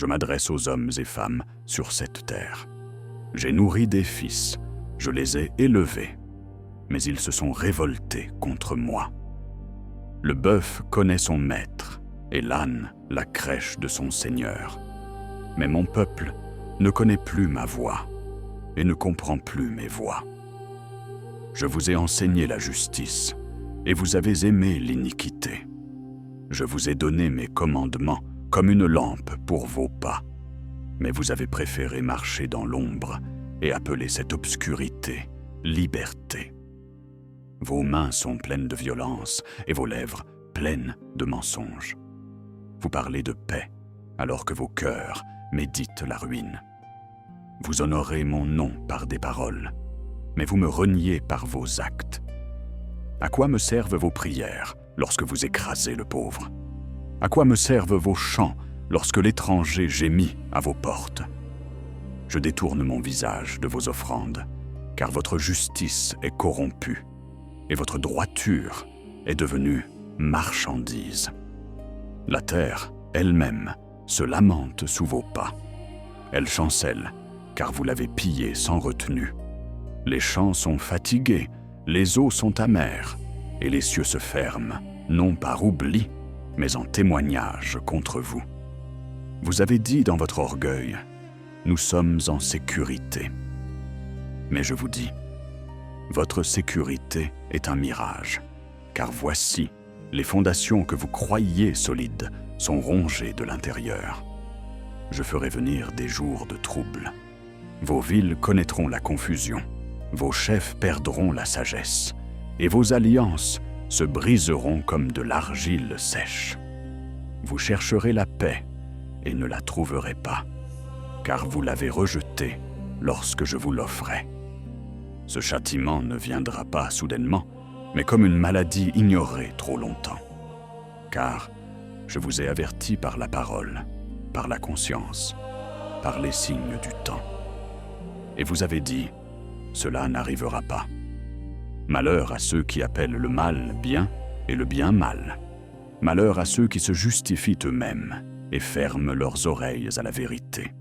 je m'adresse aux hommes et femmes sur cette terre. J'ai nourri des fils, je les ai élevés, mais ils se sont révoltés contre moi. Le bœuf connaît son maître, et l'âne la crèche de son seigneur. Mais mon peuple ne connaît plus ma voix, et ne comprend plus mes voies. Je vous ai enseigné la justice, et vous avez aimé l'iniquité. Je vous ai donné mes commandements comme une lampe pour vos pas. Mais vous avez préféré marcher dans l'ombre et appeler cette obscurité liberté. Vos mains sont pleines de violence et vos lèvres pleines de mensonges. Vous parlez de paix alors que vos cœurs méditent la ruine. Vous honorez mon nom par des paroles, mais vous me reniez par vos actes. À quoi me servent vos prières lorsque vous écrasez le pauvre? À quoi me servent vos chants lorsque l'étranger gémit à vos portes? Je détourne mon visage de vos offrandes, car votre justice est corrompue, et votre droiture est devenue marchandise. La terre, elle-même, se lamente sous vos pas. Elle chancelle, car vous l'avez pillée sans retenue. Les champs sont fatigués, les eaux sont amères, et les cieux se ferment, non par oubli, mais en témoignage contre vous. Vous avez dit dans votre orgueil, « Nous sommes en sécurité ». Mais je vous dis, votre sécurité est un mirage, car voici, les fondations que vous croyiez solides sont rongées de l'intérieur. Je ferai venir des jours de trouble. Vos villes connaîtront la confusion, vos chefs perdront la sagesse, et vos alliances se briseront comme de l'argile sèche. Vous chercherez la paix et ne la trouverez pas, car vous l'avez rejetée lorsque je vous l'offrais. Ce châtiment ne viendra pas soudainement, mais comme une maladie ignorée trop longtemps. Car je vous ai averti par la parole, par la conscience, par les signes du temps. Et vous avez dit, cela n'arrivera pas. Malheur à ceux qui appellent le mal bien et le bien mal. Malheur à ceux qui se justifient eux-mêmes et ferment leurs oreilles à la vérité.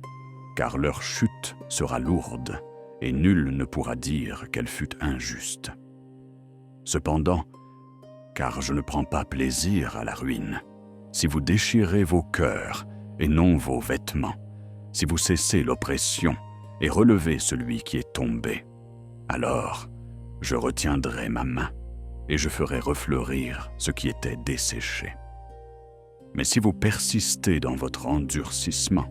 Car leur chute sera lourde, et nul ne pourra dire qu'elle fut injuste. Cependant, car je ne prends pas plaisir à la ruine, si vous déchirez vos cœurs et non vos vêtements, si vous cessez l'oppression et relevez celui qui est tombé, alors je retiendrai ma main et je ferai refleurir ce qui était desséché. Mais si vous persistez dans votre endurcissement,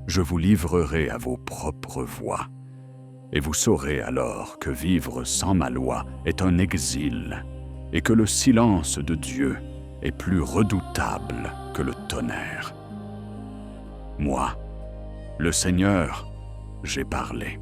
je vous livrerai à vos propres voies, et vous saurez alors que vivre sans ma loi est un exil, et que le silence de Dieu est plus redoutable que le tonnerre. Moi, le Seigneur, j'ai parlé.